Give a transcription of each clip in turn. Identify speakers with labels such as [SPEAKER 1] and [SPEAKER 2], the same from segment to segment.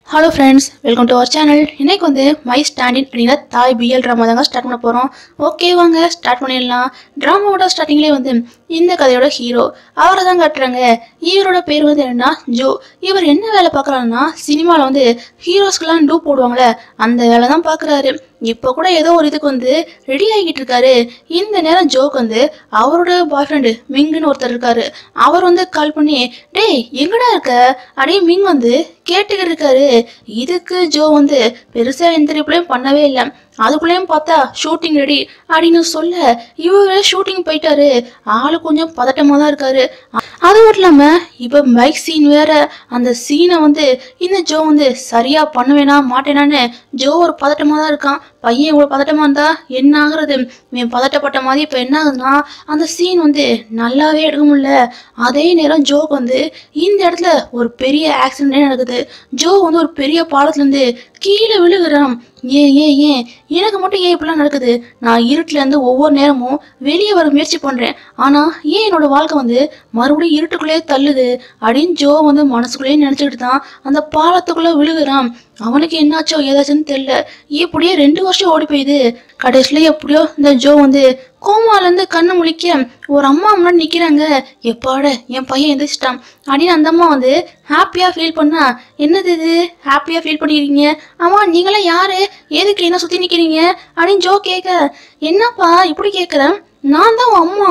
[SPEAKER 1] Hello friends, welcome to our channel. இன்னைக்கு வந்து my ஸ்டாண்டின் அப்படிங்கிற தாய் பிஎல் ட்ராமா தாங்க ஸ்டார்ட் பண்ண போகிறோம். ஓகே வாங்க ஸ்டார்ட் பண்ணிடலாம். ட்ராமாவோட ஸ்டார்டிங்லேயே வந்து இந்த கதையோட ஹீரோ அவரை தான் காட்டுறாங்க. இவரோட பேர் வந்து என்னன்னா ஜோ. இவர் என்ன வேலை பார்க்குறாருன்னா சினிமாவில் வந்து ஹீரோஸ்க்கெல்லாம் டூ போடுவாங்களே அந்த வேலை தான் பார்க்குறாரு. இப்போ கூட ஏதோ ஒரு இதுக்கு வந்து ரெடி ஆகிட்டு இருக்காரு. இந்த நேரம் ஜோக்கு வந்து அவரோட பாய் ஃப்ரெண்டு மிங்குன்னு ஒருத்தர் இருக்காரு. அவர் வந்து கால் பண்ணி டேய் எங்கடா இருக்க அப்படியே மிங் வந்து கேட்டுக்கிட்டு இருக்காரு. இதுக்கு ஜோ வந்து பெருசா எந்த ரிப்ளையும் பண்ணவே இல்லை. அதுக்குள்ளேயும் பார்த்தா ஷூட்டிங் ரெடி அப்படின்னு சொல்ல இவரே ஷூட்டிங் போயிட்டாரு. ஆளு கொஞ்சம் பதட்டமாக தான் இருக்காரு. அது மட்டும் இல்லாம இப்போ பைக் சீன் வேற. அந்த சீனை வந்து இந்த ஜோ வந்து சரியா பண்ணுவேனா மாட்டேனான்னு ஜோ ஒரு பதட்டமாக தான் இருக்கான். பையன் இவ்வளோ பதட்டமா இருந்தா என்ன ஆகுறது? இவன் பதட்டப்பட்ட மாதிரி இப்போ என்ன ஆகுதுன்னா அந்த சீன் வந்து நல்லாவே எடுக்க முடியல. அதே நேரம் ஜோக்கு வந்து இந்த இடத்துல ஒரு பெரிய ஆக்சிடென்டே நடக்குது. ஜோ வந்து ஒரு பெரிய பாலத்துலேருந்து கீழே விழுகிறான். ஏன் எனக்கு மட்டும் ஏன் இப்படிலாம் நடக்குது? நான் இருட்டுல இருந்து ஒவ்வொரு நேரமும் வெளியே வர முயற்சி பண்றேன். ஆனா ஏன் என்னோட வாழ்க்கை வந்து மறுபடியும் இருட்டுக்குள்ளேயே தள்ளுது அப்படின்னு ஜோ வந்து மனசுக்குள்ளேயே நினைச்சுக்கிட்டு தான் அந்த பாலத்துக்குள்ள விழுகிறான். அவனுக்கு என்னாச்சோ ஏதாச்சுன்னு தெரியல. இப்படியே 2 வருஷம் ஓடி போயிடுது. கடைசியில எப்படியோ இந்த ஜோ வந்து கோமாலேருந்து கண்ணு முழிக்க ஒரு அம்மா முன்னாடி நிற்கிறாங்க. எப்பாட என் பையன் எந்திரிச்சிட்டான் அப்படின்னு அந்த அம்மா வந்து ஹாப்பியாக ஃபீல் பண்ணா. என்னது இது ஹாப்பியாக ஃபீல் பண்ணிக்கிறீங்க? ஆமா நீங்களாம் யாரு, எதுக்கு என்ன சுற்றி நிற்கிறீங்க அப்படின்னு ஜோ கேட்க, என்னப்பா இப்படி கேட்குறேன், நான் தான் உன் அம்மா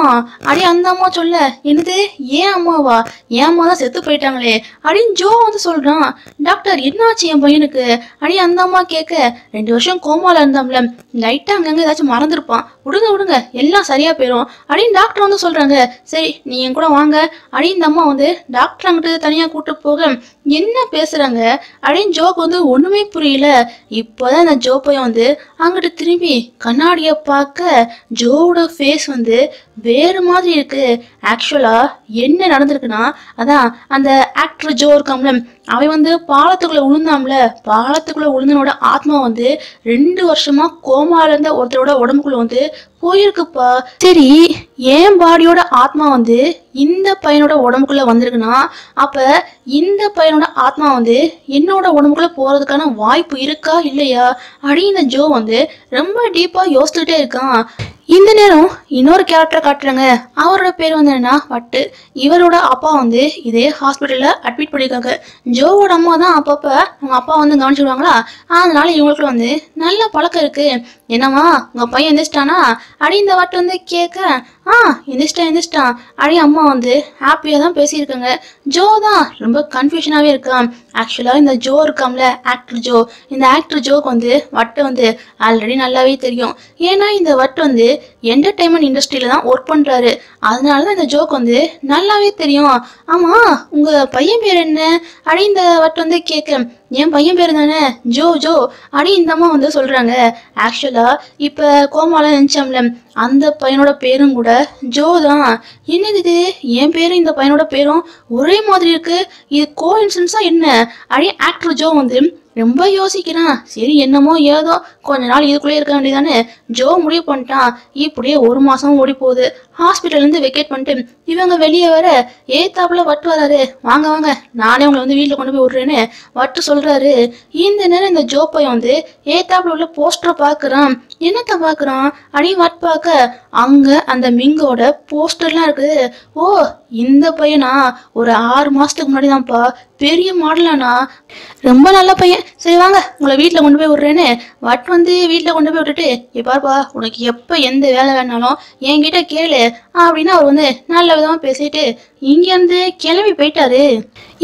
[SPEAKER 1] அடி அந்த அம்மா சொல்ல. என்னது ஏன் அம்மாவா? என் அம்மா தான் செத்து போயிட்டாங்களே அப்படின்னு ஜோ வந்து சொல்றான். டாக்டர் என்னாச்சு என் பையனுக்கு அடி அந்த அம்மா கேட்க, 2 வருஷம் கோமால இருந்தாம்ல, லைட்டா அங்கங்க ஏதாச்சும் மறந்துருப்பான், விடுங்க எல்லாம் சரியா போயிடும் அப்படின்னு டாக்டர் வந்து சொல்றாங்க. சரி நீ என் கூட வாங்க அப்படின்னு இந்த அம்மா வந்து டாக்டர் அங்கிட்டு தனியா கூட்டு போக என்ன பேசுறாங்க அப்படின்னு ஜோக்கு வந்து ஒண்ணுமே புரியல. இப்போதான் இந்த ஜோ பையன் வந்து அங்கிட்டு திரும்பி கண்ணாடிய பார்க்க ஜோவோட ஃபேஸ் வந்து வேறு மாதிரி இருக்கு. ஆக்சுவலா என்ன நடந்திருக்குன்னா அதான் அந்த ஆக்டர் ஜோ இருக்காம்ல, அவன் வந்து பாலத்துக்குள்ள விழுந்தாம்ல, பாலத்துக்குள்ள விழுந்தனோட ஆத்மா வந்து 2 வருஷமா கோமால இருந்த ஒருத்தரோட உடம்புக்குள்ள வந்து போயிருக்குப்பா. சரி என் பாடியோட ஆத்மா வந்து இந்த பையனோட உடம்புக்குள்ள வந்திருக்குன்னா அப்ப இந்த பையனோட ஆத்மா வந்து என்னோட உடம்புக்குள்ள போறதுக்கான வாய்ப்பு இருக்கா இல்லையா அப்படின்னு இந்த ஜோ வந்து ரொம்ப டீப்பா யோசிச்சுட்டே இருக்கான். இந்த நேரம் இன்னொரு கேரக்டரை காட்டுறாங்க. அவரோட பேர் வந்து என்னன்னா வட்டு. இவரோட அப்பா வந்து இதே ஹாஸ்பிட்டல்ல அட்மிட் பண்ணியிருக்காங்க. ஜோவோட அம்மா தான் அப்பப்ப அவங்க அப்பா வந்து கவனிச்சுடுவாங்களா, அதனால இவங்களுக்கு வந்து நல்ல பழக்கம் இருக்கு. என்னம்மா உங்க பையன் எந்திரிச்சிட்டானா அப்படி இந்த வட்டு வந்து கேட்க, எந்திரிச்சிட்டான் அப்படி அம்மா வந்து ஹாப்பியா தான் பேசியிருக்காங்க. ஜோ தான் ரொம்ப கன்ஃபியூஷனாவே இருக்கான். ஆக்சுவலா இந்த ஜோ இருக்காம்ல ஆக்டர் ஜோ, இந்த ஆக்டர் ஜோக்கு வந்து வட்டு வந்து ஆல்ரெடி நல்லாவே தெரியும். ஏன்னா இந்த வட்டு வந்து என்டர்டைன்மெண்ட் இண்டஸ்ட்ரியில தான் ஒர்க் பண்றாரு. அதனாலதான் இந்த ஜோக் வந்து நல்லாவே தெரியும். ஆமா உங்க பையன் பேர் என்ன அப்படி இந்த வட்டு வந்து கேட்க, என் பையன் பேர் தானே ஜோ அப்படி இந்த அம்மா வந்து சொல்றாங்க. ஆக்சுவலா இப்ப கோமால நினைச்சோம்ல அந்த பையனோட பேரும் கூட ஜோ தான். என்னது இது என் பேரும் இந்த பையனோட பேரும் ஒரே மாதிரி இருக்கு, இது கோஇன்சிடென்ஸா என்ன அப்படி ஆக்டர் ஜோ வந்து ரொம்ப யோசிக்கிறான். சரி என்னமோ ஏதோ கொஞ்ச நாள் இதுக்குள்ளே இருக்க வேண்டியதானே ஜோ முடிவு பண்ணிட்டான். இப்படியே 1 மாசம் ஓடி போகுது. ஹாஸ்பிட்டல்ல இருந்து வெக்கேட் பண்ணிட்டு இவங்க வெளியே வர ஏத்தாப்புல வட்டு வராரு. வாங்க நானே உங்களை வந்து வீட்டுல கொண்டு போய் விடுறேன்னு வட்டு சொல்றாரு. இந்த நேரம் இந்த ஜோ பையன் வந்து ஏத்தாப்புல உள்ள போஸ்டரை பாக்குறான். என்னத்த பாக்குறான் அப்படின்னு வட் பார்க்க அங்க அந்த மிங்கோட போஸ்டர்லாம் இருக்குது. ஓ இந்த பையனா ஒரு 6 மாசத்துக்கு முன்னாடி தான்ப்பா பெரிய மாடலானா, ரொம்ப நல்ல பையன். சரி வாங்க உங்களை வீட்டில் கொண்டு போய் விடுறேன்னு வட் வந்து வீட்டில் கொண்டு போய் விட்டுட்டு, பாருப்பா உனக்கு எப்போ எந்த வேலை வேணாலும் என்கிட்ட கேளு அப்படின்னு அவர் வந்து நல்ல விதமாக பேசிட்டு இங்கேருந்து கிளம்பி போயிட்டாரு.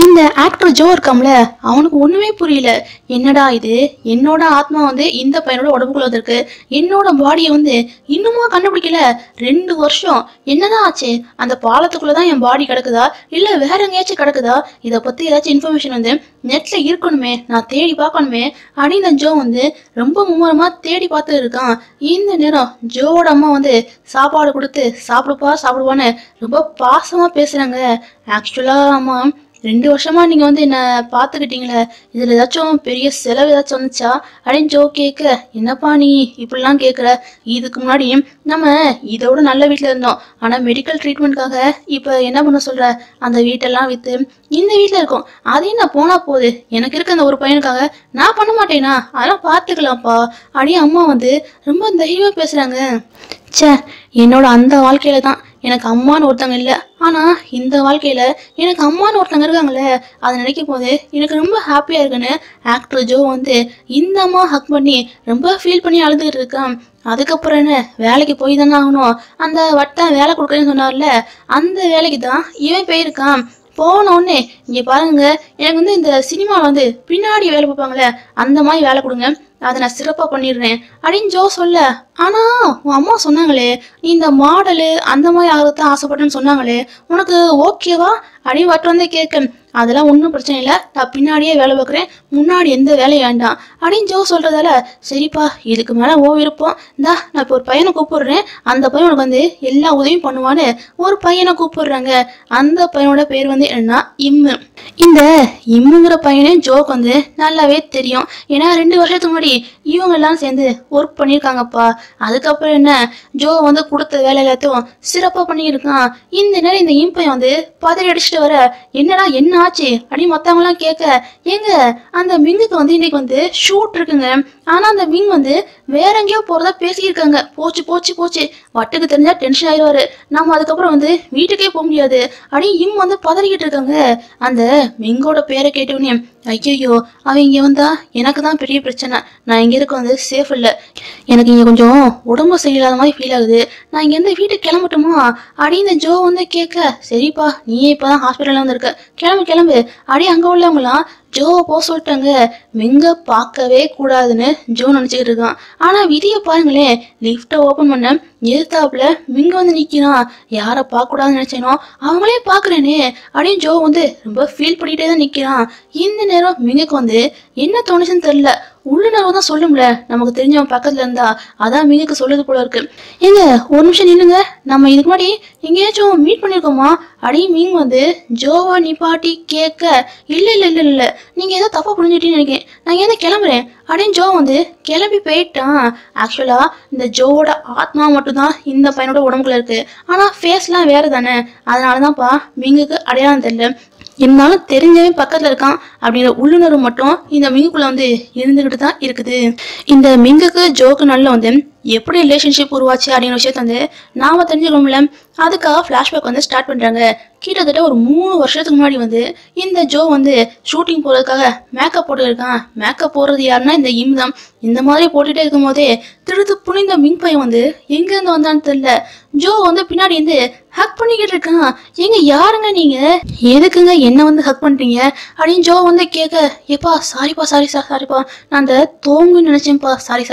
[SPEAKER 1] இந்த ஆக்டர் ஜோ இருக்காம்ல அவனுக்கு ஒண்ணுமே புரியல. என்னடா இது என்னோட ஆத்மா வந்து இந்த பையனோட உடம்புக்குள்ள வந்திருக்கு, என்னோட பாடியை வந்து இன்னுமா கண்டுபிடிக்கல, 2 வருஷம் என்னதான் ஆச்சு, அந்த பாலத்துக்குள்ளதான் என் பாடி கிடக்குதா இல்ல வேற எங்கேயாச்சும் கிடக்குதா, இதை பத்தி ஏதாச்சும் இன்ஃபர்மேஷன் வந்து நெட்ல இருக்கணுமே, நான் தேடி பார்க்கணுமே அப்படின்னு ஜோ வந்து ரொம்ப மும்முரமா தேடி பார்த்து இருக்கான். இந்த நேரம் ஜோவோட அம்மா வந்து சாப்பாடு கொடுத்து சாப்பிடுவான்னு ரொம்ப பாசமா பேசுறாங்க. ஆக்சுவலா அம்மா 2 வருஷமா நீங்க வந்து என்ன பாத்துக்கிட்டீங்களே, இதுல ஏதாச்சும் பெரிய செலவு ஏதாச்சும் வந்துச்சா அப்படின்னு ஜோ கேட்க, என்னப்பா நீ இப்படிலாம் கேட்குற, இதுக்கு முன்னாடி நம்ம இதோட நல்ல வீட்டில் இருந்தோம். ஆனால் மெடிக்கல் ட்ரீட்மெண்ட்காக இப்போ என்ன பண்ண சொல்கிற, அந்த வீட்டெல்லாம் விற்று இந்த வீட்டில் இருக்கோம். அதையும் நான் போனால் போகுது, எனக்கு இருக்க அந்த ஒரு பையனுக்காக நான் பண்ண மாட்டேனா, அதெல்லாம் பார்த்துக்கலாம்ப்பா அப்படின்னு அம்மா வந்து ரொம்ப தைரியமாக பேசுகிறாங்க. ச்சே, என்னோட அந்த வாழ்க்கையில தான் எனக்கு அம்மான்னு ஒருத்தவங்க இல்லை, ஆனால் இந்த வாழ்க்கையில் எனக்கு அம்மான்னு ஒருத்தவங்க இருக்காங்களே, அதை நினைக்கும் போது எனக்கு ரொம்ப ஹாப்பியாக இருக்குன்னு ஆக்டர் ஜோ வந்து இந்த அம்மா ஹக் பண்ணி ரொம்ப ஃபீல் பண்ணி அழுதுகிட்டு இருக்கான். அதுக்கப்புறம் என்ன, வேலைக்கு போய் தானே ஆகணும். அந்த வட்டம் வேலை கொடுக்குறேன்னு சொன்னார்ல, அந்த வேலைக்கு தான் இவன் போயிருக்கான். போன உடனே இங்கே பாருங்க, எனக்கு வந்து இந்த சினிமாவில் வந்து பின்னாடி வேலை பார்ப்பாங்களே அந்த மாதிரி வேலை கொடுங்க, அதை நான் சிறப்பாக பண்ணிடுறேன் அப்படின்னு ஜோ சொல்ல. ஆனால் உன் அம்மா சொன்னாங்களே, நீ இந்த மாடலு அந்த மாதிரி ஆகத்தான் ஆசைப்பட்டேன்னு சொன்னாங்களே, உனக்கு ஓகேவா அப்படின்னு வட்டு வந்து கேட்க, அதெல்லாம் ஒன்றும் பிரச்சனை இல்லை, நான் பின்னாடியே வேலை பார்க்குறேன், முன்னாடி எந்த வேலையும் வேண்டாம் அப்படின்னு ஜோ சொல்கிறதால, சரிப்பா இதுக்கு மேலே ஓ விருப்பம், இந்தா நான் இப்போ ஒரு பையனை கூப்பிடுறேன், அந்த பையன் உனக்கு வந்து எல்லா உதவியும் பண்ணுவான்னு ஒரு பையனை கூப்பிடுறாங்க. அந்த பையனோட பேர் வந்து என்னன்னா இம்மு. இந்த இம்முங்கிற பையனே ஜோக்கு வந்து நல்லாவே தெரியும். ஏன்னா 2 வருஷத்துக்கு முன்னாடி இவங்க எல்லாம் சேர்ந்து ஒர்க் பண்ணியிருக்காங்கப்பா. அதுக்கப்புறம் என்ன, ஜோ வந்து கொடுத்த வேலை எல்லாத்தையும் சிறப்பாக பண்ணியிருக்கான். இந்த நேரம் இந்த இம்பையன் வந்து பதறி அடிச்சுட்டு வர, என்னடா என்ன ஆச்சு அப்படின்னு மற்றவங்களாம் கேட்க, ஏங்க அந்த மிங்குக்கு வந்து இன்னைக்கு வந்து ஷூட் இருக்குங்க, ஆனா அந்த மிங் வந்து வேற எங்கேயோ போறதா பேசியிருக்காங்க. போச்சு போச்சு போச்சு, வட்டுக்கு தெரிஞ்சா டென்ஷன் ஆயிடுவாரு, நம்ம அதுக்கப்புறம் வந்து வீட்டுக்கே போக முடியாது அப்படின்னு இம் வந்து பதறிக்கிட்டு இருக்காங்க. அந்த மிங்கோட பேரை கேட்டோன்னே, ஐயோ அவன் இங்கே வந்தா எனக்கு தான் பெரிய பிரச்சனை, நான் இங்கே இருக்க வந்து சேஃப் இல்லை, எனக்கு இங்கே கொஞ்சம் உடம்பு சரியில்லாத மாதிரி ஃபீல் ஆகுது, நான் இங்கேருந்து வீட்டுக்கு கிளம்பட்டுமா அப்படின்னு ஜோ வந்து கேட்க, சரிப்பா நீயே இப்போ தான் ஹாஸ்பிட்டலில் வந்து இருக்க, கிளம்பு கிளம்பு அப்படி அங்கே உள்ளவங்களாம் ஜோவை போக சொல்லிட்டாங்க. மிங்க பார்க்கவே கூடாதுன்னு ஜோ நினச்சிக்கிட்டு இருக்கான். ஆனால் விதியை பாருங்களேன், லிஃப்டை ஓப்பன் பண்ண எதிர்த்தாப்புல மிங்க வந்து நிற்கிறான். யாரை பார்க்கக்கூடாதுன்னு நினச்சேனோ அவங்களே பார்க்குறேனே அப்படின்னு ஜோ வந்து ரொம்ப ஃபீல் பண்ணிகிட்டே தான் நிற்கிறான். இந்த நேரம் மிங்குக்கு வந்து என்ன தோணுச்சுன்னு தெரியல, உள்ளுணர்வு தான் சொல்லும்ல, நமக்கு தெரிஞ்சவன் பக்கத்துல இருந்தா அதான் மிங்குக்கு சொல்லுது போல இருக்கு. ஏங்க ஒரு நிமிஷம் நில்லுங்க, நம்ம இதுக்கு முன்னாடி எங்கேயாச்சும் மீட் பண்ணியிருக்கோமா அப்படின்னு மிங் வந்து ஜோவா நிப்பாட்டி கேட்க, இல்லை இல்லை இல்லை இல்லை நீங்கள் ஏதோ தப்பாக புரிஞ்சுட்டீங்கன்னு நினைக்கிறேன், நான் ஏதோ கிளம்புறேன் அப்படின்னு ஜோ வந்து கிளம்பி போயிட்டான். ஆக்சுவலாக இந்த ஜோவோட ஆத்மா மட்டும்தான் இந்த பையனோட உடம்புக்குள்ள இருக்கு, ஆனால் ஃபேஸ்லாம் வேறு தானே, அதனால தான்ப்பா மிங்குக்கு அடையாளம் தெரியல. இருந்தாலும் தெரிஞ்சவன் பக்கத்துல இருக்கான் அப்படிங்கிற உள்ளுணர்வு மட்டும் இந்த மிங்குக்குள்ள வந்து இருந்துகிட்டு தான் இருக்குது. இந்த மிங்குக்கு ஜோக்கு நல்ல வந்து எப்படி ரிலேஷன்ஷிப் உருவாச்சு அப்படிங்கிற விஷயத்த வந்து நாம தெரிஞ்சுக்கணும்ல. அதுக்காக ஃப்ளாஷ்பேக் வந்து ஸ்டார்ட் பண்றாங்க. கிட்டத்தட்ட ஒரு 3 வருஷத்துக்கு முன்னாடி வந்து இந்த ஜோ வந்து ஷூட்டிங் போறதுக்காக மேக்கப் போட்டு இருக்கான். மேக்கப் போடுறது யாருன்னா இந்த இம் தான். இந்த மாதிரி போட்டுட்டே இருக்கும் போதே திருத்து புனிந்த மிங் பையன் வந்து எங்க இருந்து வந்தான்னு தெரியல, ஜோ வந்து பின்னாடி இருந்து ஹக் பண்ணிக்கிட்டு இருக்கான். எங்க யாருங்க நீங்க, எதுக்குங்க என்ன வந்து ஹக் பண்றீங்க அப்படின்னு ஜோ வந்து கேட்க, ஏப்பா சாரிப்பா சாரிப்பா நான் அந்த தோங்குன்னு நினைச்சேன்ப்பா, சாரி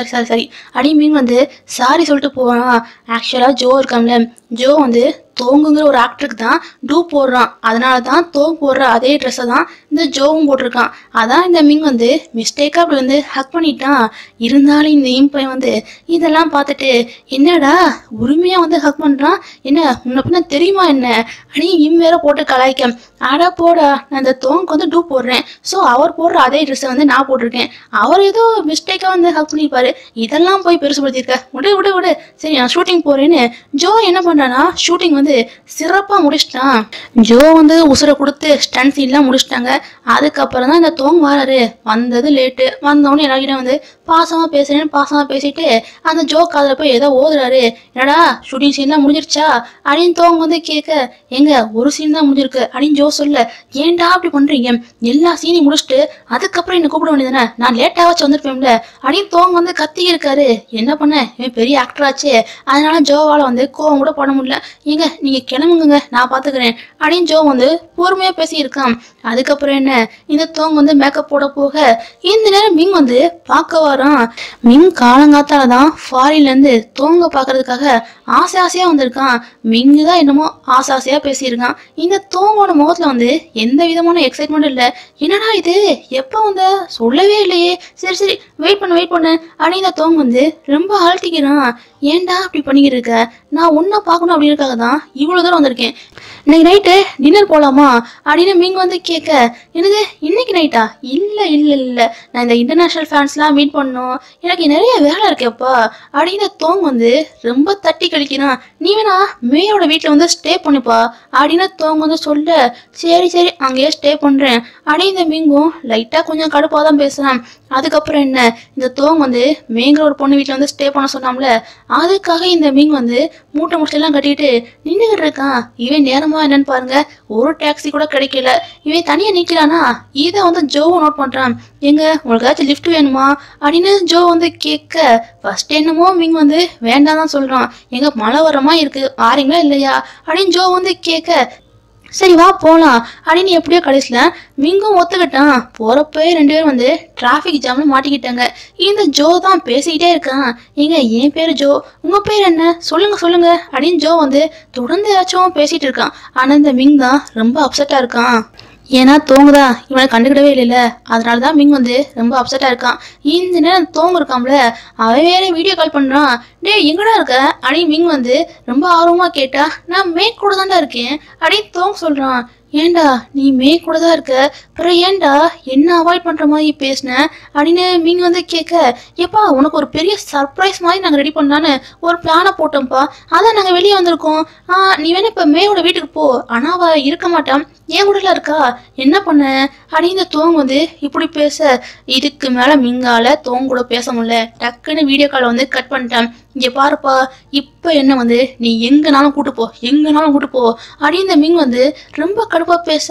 [SPEAKER 1] அப்படின்னு மீன் வந்து சாரி சொல்லிட்டு போவான். ஆக்சுவலா ஜோ இருக்காங்களே, ஜோ வந்து தோங்குங்கிற ஒரு ஆக்டருக்கு தான் டூப் போடுறான், அதனால தான் தோங்கு போடுற அதே ட்ரெஸ்ஸை தான் இந்த ஜோவும் போட்டிருக்கான். அதான் இந்த மிங் வந்து மிஸ்டேக்காக அப்படி வந்து ஹக் பண்ணிட்டான். இருந்தாலும் இந்த இம்பையன் வந்து இதெல்லாம் பார்த்துட்டு, என்னடா உரிமையாக வந்து ஹக் பண்ணுறான், என்ன முன்ன பின்ன தெரியுமா என்ன அப்படி இம் வேற போட்டு கலாய்க்க, ஆடா போடா நான் இந்த தோங்குக்கு வந்து டூப் போடுறேன், ஸோ அவர் போடுற அதே ட்ரெஸ்ஸை வந்து நான் போட்டிருக்கேன், அவர் ஏதோ மிஸ்டேக்காக வந்து ஹக் பண்ணியிருப்பாரு, இதெல்லாம் போய் பெருசுபடுத்தியிருக்க, விடு சரி நான் ஷூட்டிங் போகிறேன்னு ஜோ என்ன பண்ணுறான்னா ஷூட்டிங் வந்து சிறப்பாக முடிச்சிட்டான். ஜோ வந்து உசுரை கொடுத்து ஸ்டன் சீன்லாம் முடிச்சிட்டாங்க. அதுக்கப்புறம் தான் இந்த தோங் வராரு. வந்தது லேட்டு, வந்தவொடனே எல்லாருக்கிட்ட வந்து பாசமாக பேசிட்டு அந்த ஜோ காதில் போய் ஏதோ ஓதுறாரு. என்னடா ஷூட்டிங் சீன்லாம் முடிஞ்சிருச்சா அப்படின்னு தோங் வந்து கேட்க, எங்க ஒரு சீன் தான் முடிஞ்சிருக்கு அப்படின்னு ஜோ சொல்ல, ஏன்டா அப்படி பண்றீங்க, எல்லா சீனையும் முடிச்சுட்டு அதுக்கப்புறம் என்ன கூப்பிட வேண்டியதானே, நான் லேட்டாவாச்சு வந்திருப்பேன்ல அப்படின்னு தோங் வந்து கத்தி இருக்காரு. என்ன பண்ண, இவன் பெரிய ஆக்டர் ஆச்சு, அதனால ஜோவால வந்து கோவம் கூட பண்ண முடியல. ஏங்க நீங்க கிளம்புங்க நான் பாத்துக்கிறேன் அப்படின்னு ஜோ வந்து பொறுமையா பேசியிருக்கான். அதுக்கப்புறம் என்ன, இந்த தோங் வந்து மேக்கப் போட போக இந்த நேரம் மிங் வந்து பார்க்க வரான். மிங் காலங்காத்தாலதான் ஃபாரின்ல இருந்து தோங்க பாக்குறதுக்காக ஆசையா வந்திருக்கான். மிங்கு தான் என்னமோ ஆசையா பேசியிருக்கான். இந்த தோங்கோட முகத்துல வந்து எந்த விதமான எக்ஸைட்மெண்ட் இல்லை. என்னடா இது எப்ப வந்த சொல்லவே இல்லையே, சரி வெயிட் பண்ணு அப்படின்னு இந்த தோங் வந்து ரொம்ப அழட்டிக்கிறான். ஏன்டா அப்படி பண்ணிக்கிட்டு இருக்க? நான் உன்னை பார்க்கணும் அப்படின்றதுக்காக தான் இவ்வளோ தூரம் வந்திருக்கேன். இன்னைக்கு நைட்டு டின்னர் போகலாமா அப்படின்னு மிங் வந்து கேட்க, என்னது இன்னைக்கு நைட்டா? இல்லை இல்லை இல்லை, நான் இந்த இன்டர்நேஷ்னல் ஃபேன்ஸ்லாம் மீட் பண்ணணும், எனக்கு நிறைய வேலை இருக்கேப்பா அப்படின்னு தோங் வந்து ரொம்ப தட்டி கழிக்கிறான். நீ வேணா மேயோட வீட்டில் வந்து ஸ்டே பண்ணுப்பா அப்படின்னு தோங் வந்து சொல்ல, சரி சரி அங்கேயே ஸ்டே பண்ணுறேன் அப்படின்னு இந்த மிங்கும் லைட்டாக கொஞ்சம் கடுப்பாக தான் பேசுகிறான். அதுக்கப்புறம் என்ன, இந்த தோங் வந்து மேங்கிற ஒரு பொண்ணு வீட்டில் வந்து ஸ்டே பண்ண சொன்னாம்ல, அதுக்காக இந்த மிங் வந்து மூட்டை முடிச்செல்லாம் கட்டிட்டு நின்றுகிட்டு இருக்கான். இவன் நேரமா என்னன்னு பாருங்க, ஒரு டாக்ஸி கூட கிடைக்கல. இவன் தனியா நிக்கிறானா, இதை வந்து ஜோவை நோட் பண்றான். எங்க உங்களுக்கு ஏதாச்சும் லிஃப்ட் வேணுமா அப்படின்னு ஜோ வந்து கேட்க, ஃபர்ஸ்ட் என்னமோ மிங் வந்து வேண்டாம் தான் சொல்றான். எங்க மழை வரமா இருக்கு, ஆறீங்களா இல்லையா அப்படின்னு ஜோ வந்து கேட்க, சரி வா போகலாம் அப்படின்னு எப்படியோ கடைசியில் மிங்கும் ஒத்துக்கிட்டான். போகிறப்பே ரெண்டு பேரும் வந்து டிராஃபிக் ஜாம்ல மாட்டிக்கிட்டாங்க. இந்த ஜோ தான் பேசிக்கிட்டே இருக்கான். ஏங்க என் பேர் ஜோ, உங்கள் பேர் என்ன சொல்லுங்க சொல்லுங்க அப்படின்னு ஜோ வந்து தொடர்ந்து ஏதாச்சும் பேசிகிட்டு இருக்கான். ஆனால் இந்த மிங் தான் ரொம்ப அப்செட்டாக இருக்கான். ஏன்னா தோங்குதா இவனை கண்டுக்கிடவே இல்லைல்ல, அதனால தான் மிங் வந்து ரொம்ப அப்செட்டாக இருக்கான். இந்த நேரம் தோங்கு இருக்காம்ல, அவன் வேற வீடியோ கால் பண்ணுறான். டே எங்கடா இருக்க அப்படின்னு மிங் வந்து ரொம்ப ஆர்வமாக கேட்டா, நான் மேக் கூட தான்டா இருக்கேன் அப்படின்னு தோங்க சொல்கிறான். ஏண்டா நீ மே கூட தான் இருக்க, அப்புறம் ஏண்டா என்ன அவாய்ட் பண்ணுற மாதிரி பேசின அப்படின்னு மிங் வந்து கேட்க, எப்பா உனக்கு ஒரு பெரிய சர்ப்ரைஸ் மாதிரி நாங்கள் ரெடி பண்ணலான்னு ஒரு பிளானை போட்டோம்ப்பா, அதான் நாங்கள் வெளியே வந்திருக்கோம். நீ வேணா இப்போ மேயோட வீட்டுக்கு போ, ஆனால் அவள் இருக்க மாட்டான், ஏன் கூடலாம் இருக்கா, என்ன பண்ண அப்படின்னு தோங்க வந்து இப்படி பேச, இதுக்கு மேலே மிங்கால தோங்க கூட பேச முடியல. டக்குன்னு வீடியோ காலை வந்து கட் பண்ணிட்டான். இங்கே பாருப்பா, இப்போ என்ன வந்து நீ எங்கனாலும் கூட்டு போ, எங்கனாலும் கூட்டு போ அப்படின்னு இந்த மிங் வந்து ரொம்ப கடுப்பாக பேச,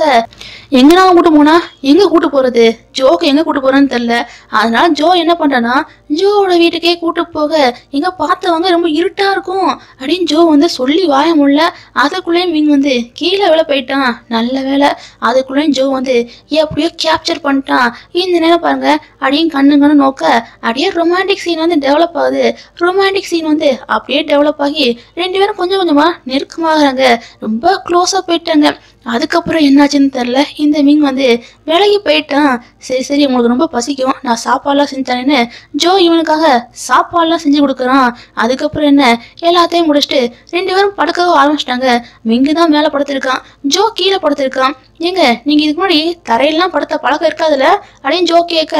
[SPEAKER 1] எங்கனாலும் கூட்டு போனா எங்கே கூட்டு போகிறது, ஜோக்கு எங்கே கூட்டு போகிறேன்னு தெரில. அதனால ஜோ என்ன பண்ணுறான்னா ஜோவோட வீட்டுக்கே கூட்டு போக, எங்கே பார்த்தவங்க ரொம்ப இருட்டாக இருக்கும் அப்படின்னு ஜோ வந்து சொல்லி வாய முடியல. அதுக்குள்ளேயும் மிங் வந்து கீழே வேலை போயிட்டான். நல்ல வேலை, அதுக்குள்ளேயும் ஜோ வந்து எப்படியோ கேப்சர் பண்ணிட்டான். இந்த நேரம் பாருங்க அப்படியே கண்ணு நோக்க அப்படியே ரொமான்டிக் சீன் வந்து டெவலப் ஆகுது. ரொமான்டிக் சீன் வந்து அப்படியே டெவலப் ஆகி ரெண்டு பேரும் கொஞ்சம் கொஞ்சமா நெருக்கமாகறாங்க, ரொம்ப க்ளோஸா போயிட்டாங்க. அதுக்கப்புறம் என்னாச்சுன்னு தெரில, இந்த மிங் வந்து விலகி போயிட்டான். சரி சரி உங்களுக்கு ரொம்ப பசிக்கும், நான் சாப்பாடுலாம் செஞ்சு தரேன்னு ஜோ இவனுக்காக சாப்பாடுலாம் செஞ்சு கொடுக்குறான். அதுக்கப்புறம் என்ன, எல்லாத்தையும் முடிச்சுட்டு ரெண்டு பேரும் படுக்கவும் ஆரம்பிச்சிட்டாங்க. மிங்கு தான் மேலே படுத்திருக்கான், ஜோ கீழே படுத்திருக்கான். ஏங்க நீங்க இதுக்கு முன்னாடி தரையெல்லாம் படுத்த பழக்கம் இருக்காதுல்ல அப்படின்னு ஜோ கேட்க,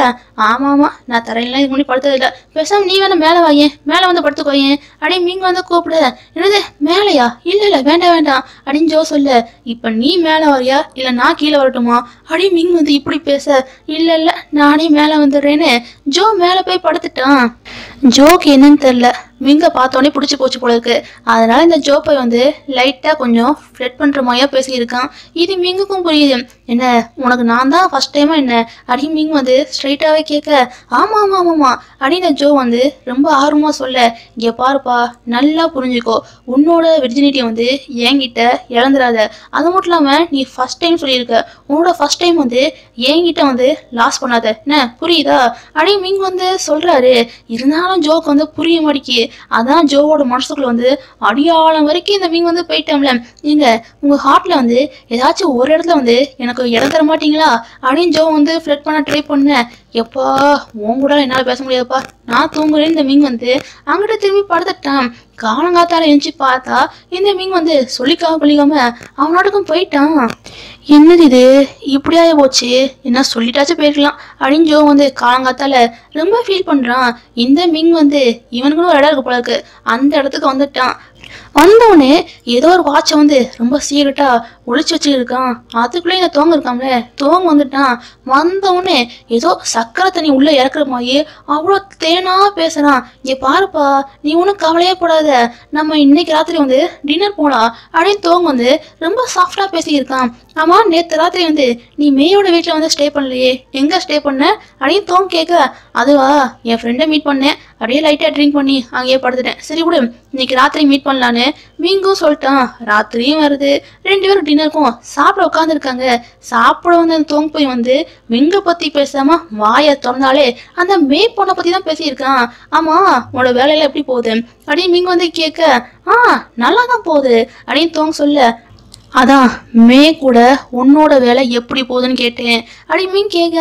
[SPEAKER 1] ஆமா ஆமா நான் தரையெல்லாம் இதுக்கு முன்னாடி படுத்ததில்லை, பேசாம நீ வேணா மேலே வாயேன், மேலே வந்து படுத்துக்கோயேன் அப்படின்னு மிங் வந்து கூப்பிடு. என்னது மேலையா, இல்லை இல்லை வேண்டாம் வேண்டாம் அப்படின்னு ஜோ சொல்ல, இப்போ நீ மேலே வரியா இல்லை நான் கீழே வரட்டுமா அப்படின்னு மிங் வந்து இப்படி பேச, இல்லை இல்லை நானே மேலே வந்துடுறேன்னு ஜோ மேலே போய் படுத்துட்டான். ஜோக்கு என்னன்னு தெரில, மிங்க பார்த்தோன்னே பிடிச்சி போச்சு போல இருக்கு. அதனால இந்த ஜோப்பை வந்து லைட்டாக கொஞ்சம் ஃப்ளட் பண்ணுற மாதிரியா பேசியிருக்கான். இது மிங்குக்கும் புரியுது. என்ன உனக்கு நான் தான் ஃபர்ஸ்ட் டைமாக என்ன அப்படின்னு மிங் வந்து ஸ்ட்ரைட்டாகவே கேட்க, ஆமாம் ஆமாம் ஆமாம்மா அப்படின்னு ஜோ வந்து ரொம்ப ஆர்வமாக சொல்ல, இங்கே பாருப்பா நல்லா புரிஞ்சுக்கோ, உன்னோட விர்ஜினிட்டியை வந்து என்கிட்ட இழந்துடாத. அது மட்டும் இல்லாமல் நீ ஃபர்ஸ்ட் டைம் சொல்லியிருக்க, உன்னோட ஃபர்ஸ்ட் டைம் வந்து என்கிட்ட வந்து லாஸ் பண்ணாத, என்ன புரியுதா அப்படின்னு மிங் வந்து சொல்கிறாரு. இருந்தாலும் ஜோக்கு வந்து புரிய மாட்டேங்கி. அதான் ஜோவோட மனசுக்குள்ள வந்து அடியாளம் வரைக்கும் இந்த மிங் வந்து போயிட்டோம்ல, நீங்க உங்க ஹார்ட்ல வந்து ஏதாச்சும் ஒரு இடத்துல வந்து எனக்கு இடம் தர மாட்டீங்களா அப்படின்னு ஜோ வந்து ஃப்ளட் பண்ண ட்ரை பண்ண, எப்பா உன் கூட என்னால் பேச முடியாதுப்பா நான் தூங்குறேன்னு இந்த மிங் வந்து அங்கிட்ட திரும்பி படுத்துட்டான். காலங்காத்தால எழுந்துச்சு பார்த்தா இந்த மிங் வந்து சொல்லிக்காம கொள்ளிக்காம அவனோடக்கும் போயிட்டான். என்னது இது இப்படியா போச்சு, என்ன சொல்லிட்டாச்சும் போயிருக்கலாம் அப்படின்னு ஜோ வந்து காலங்காத்தால ரொம்ப ஃபீல் பண்றான். இந்த மிங் வந்து இவனுக்குன்னு ஒரு இடம் இருக்கு போல இருக்கு, அந்த இடத்துக்கு வந்துட்டான். வந்தவனே ஏதோ ஒரு வாட்சை வந்து ரொம்ப சீக்கிரட்டா ஒழிச்சு வச்சுருக்கான். அதுக்குள்ளே இந்த தோங்க இருக்கான்ல, தோங்க வந்துட்டான். வந்தவனே ஏதோ சக்கரை தண்ணி உள்ள இறக்குற மாதிரி அவ்வளோ தேனா பேசுறான். இங்கே பாருப்பா நீ ஒன்றும் கவலையே போடாத, நம்ம இன்னைக்கு ராத்திரி வந்து டின்னர் போகலாம் அப்படின்னு தோங்க வந்து ரொம்ப சாஃப்டா பேசியிருக்கான். ஆமா நேற்று ராத்திரி வந்து நீ மேயோட வீட்டில் வந்து ஸ்டே பண்ணலையே, எங்கே ஸ்டே பண்ண அப்படின்னு தோங்க கேட்க, அதுவா என் ஃப்ரெண்டை மீட் பண்ணேன், அப்படியே லைட்டாக ட்ரிங்க் பண்ணி அங்கேயே படுத்துட்டேன், சரி விடு இன்னைக்கு ராத்திரி மீட் பண்ணலான்னு மிங்கும் சொல்லிட்டான். ராத்திரியும் வருது, ரெண்டு பேரும் டின்னருக்கும் சாப்பிட உட்காந்துருக்காங்க. சாப்பிட வந்து அந்த தோங்க போய் வந்து மிங்க பற்றி பேசாம வாயை திறந்தாலே அந்த மே பொண்ணை பற்றி தான் பேசியிருக்கான். ஆமா உன்னோட வேலையில எப்படி போகுது அப்படின்னு மிங்க வந்து கேட்க, நல்லா தான் போகுது அப்படின்னு தோங்க சொல்ல, அதான் மே கூட உன்னோட வேலை எப்படி போகுதுன்னு கேட்டேன். அப்படி மீன் கேட்க,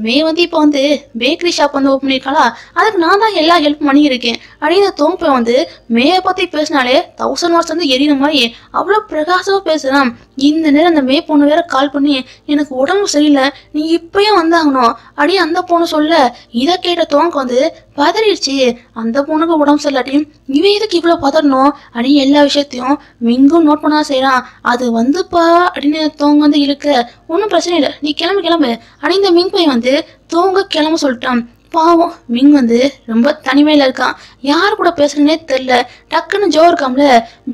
[SPEAKER 1] மே வந்து இப்போ வந்து பேக்கரி ஷாப் வந்து ஓப்பன் பண்ணியிருக்காளா, அதுக்கு நான் தான் எல்லா ஹெல்ப் பண்ணியிருக்கேன் அப்படின்னு தோங்க வந்து மேயை பற்றி பேசினாலே 1000 வாட்ஸ் வந்து எரியிற மாதிரி அவ்வளோ பிரகாசமாக பேசுகிறான். இந்த நேரம் அந்த மே பொண்ணு வேற கால் பண்ணி, எனக்கு உடம்பு சரியில்லை, நீ இப்பயும் வந்தாகணும் அப்படியே அந்த பொண்ணு சொல்ல, இதை கேட்ட தோங்க வந்து பதறிடுச்சு. அந்த பொண்ணுக்கு உடம்பு சரியில்லாட்டியும் இவன் எதுக்கு இவ்வளோ பதறணும் அப்படின்னு எல்லா விஷயத்தையும் மிங்கும் நோட் பண்ணா செய்யறான். அது வந்துப்பா அப்படின்னு தோங்க வந்து இழுக்க, ஒன்றும் பிரச்சனை இல்லை, நீ கிளம்பு அப்படின்னு இந்த மிங் பையன் வந்து தோங்க கிளம்ப சொல்லிட்டான். பாவம் மிங் வந்து ரொம்ப தனிமையில இருக்கான், யார் கூட பேசுறேன்னே தெரியல. டக்குன்னு ஜோ இருக்காம்ல,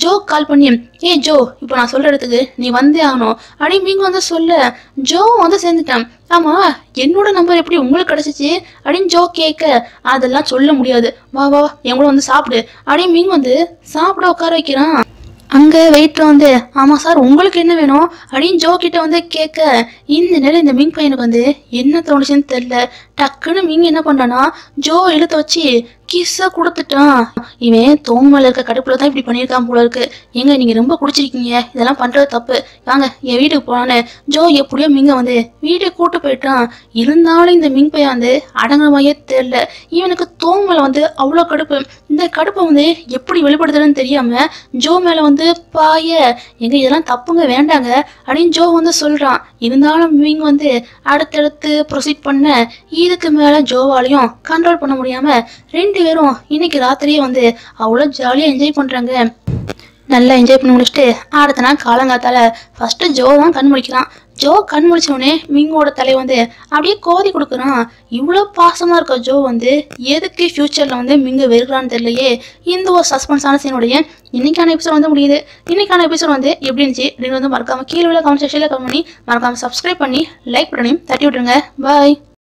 [SPEAKER 1] ஜோ கால் பண்ணி, ஜோ இப்போ நான் சொல்ற இடத்துக்கு நீ வந்தே ஆகணும் அப்படின்னு மிங் வந்து சொல்ல, ஜோ வந்து சேர்ந்துட்டான். ஆமா, என்னோட நம்பர் எப்படி உங்களுக்கு கிடைச்சிச்சு அப்படின்னு ஜோ கேட்க, அதெல்லாம் சொல்ல முடியாது, வா வா என் கூட வந்து சாப்பிடு அப்படின்னு மிங் வந்து சாப்பிட உட்கார வைக்கிறான். அங்கே வெயிட்டர் வந்து, ஆமாம் சார் உங்களுக்கு என்ன வேணும் அப்படின்னு ஜோ கிட்ட வந்து கேட்க, இந்த நேரம் இந்த மிங் பையனுக்கு வந்து என்ன தோணுச்சுன்னு தெரியல. டக்குன்னு மிங் என்ன பண்ணானா, ஜோ இழுத்து வச்சு கிஸ்ஸை கொடுத்துட்டான். இவன் தோங்க மேலே இருக்க கடுப்புல தான் இப்படி பண்ணியிருக்கான் போல இருக்கு. ஏங்க நீங்கள் ரொம்ப குடிச்சிருக்கீங்க, இதெல்லாம் பண்ணுறது தப்பு, வாங்க என் வீட்டுக்கு போனான்னு ஜோ எப்படியோ மிங்க வந்து வீட்டுக்கு கூட்டு போயிட்டான். இருந்தாலும் இந்த மிங் பையன் வந்து அடங்குற மாதிரியே தெரியல. இவனுக்கு தோங்க மேலே வந்து அவ்வளோ கடுப்பு. இந்த கடுப்பை வந்து எப்படி வெளிப்படுத்துறதுன்னு தெரியாம ஜோ மேலே வந்து பாய, எங்க இதெல்லாம் தப்புங்க வேண்டாங்க அப்படின்னு ஜோ வந்து சொல்றான். இருந்தாலும் மிங் வந்து அடுத்தடுத்து ப்ரொசீட் பண்ண, இதுக்கு மேலே ஜோவாலையும் கண்ட்ரோல் பண்ண முடியாம 2 பேரும் இன்னைக்கு ராத்திரியே வந்து அவ்வளோ ஜாலியாக என்ஜாய் பண்ணுறாங்க. நல்லா என்ஜாய் பண்ணி முடிச்சுட்டு அடுத்த நாள் காலங்காத்தால ஃபர்ஸ்ட் ஜோ தான் கண் முழிக்கிறான். ஜோ கண் முழிச்சோடனே மிங்கோட தலை வந்து அப்படியே கோதி கொடுக்குறான். இவ்வளோ பாசமாக இருக்க ஜோ வந்து எதுக்கு ஃபியூச்சரில் வந்து மிங்க வெறுக்கிறான்னு தெரியலையே. இந்த ஒரு சஸ்பென்ஸான சீனுடைய இன்னைக்கான எபிசோட் வந்து முடியுது. இன்னைக்கான எபிசோட் வந்து எப்படி இருந்துச்சு அப்படின்னு வந்து மறக்காம கீழே உள்ள கமெண்ட் செக்ஷனில் கமெண்ட் பண்ணி மறக்காம சப்ஸ்கிரைப் பண்ணி லைக் பண்ணி தட்டி விட்டுருங்க. பாய்.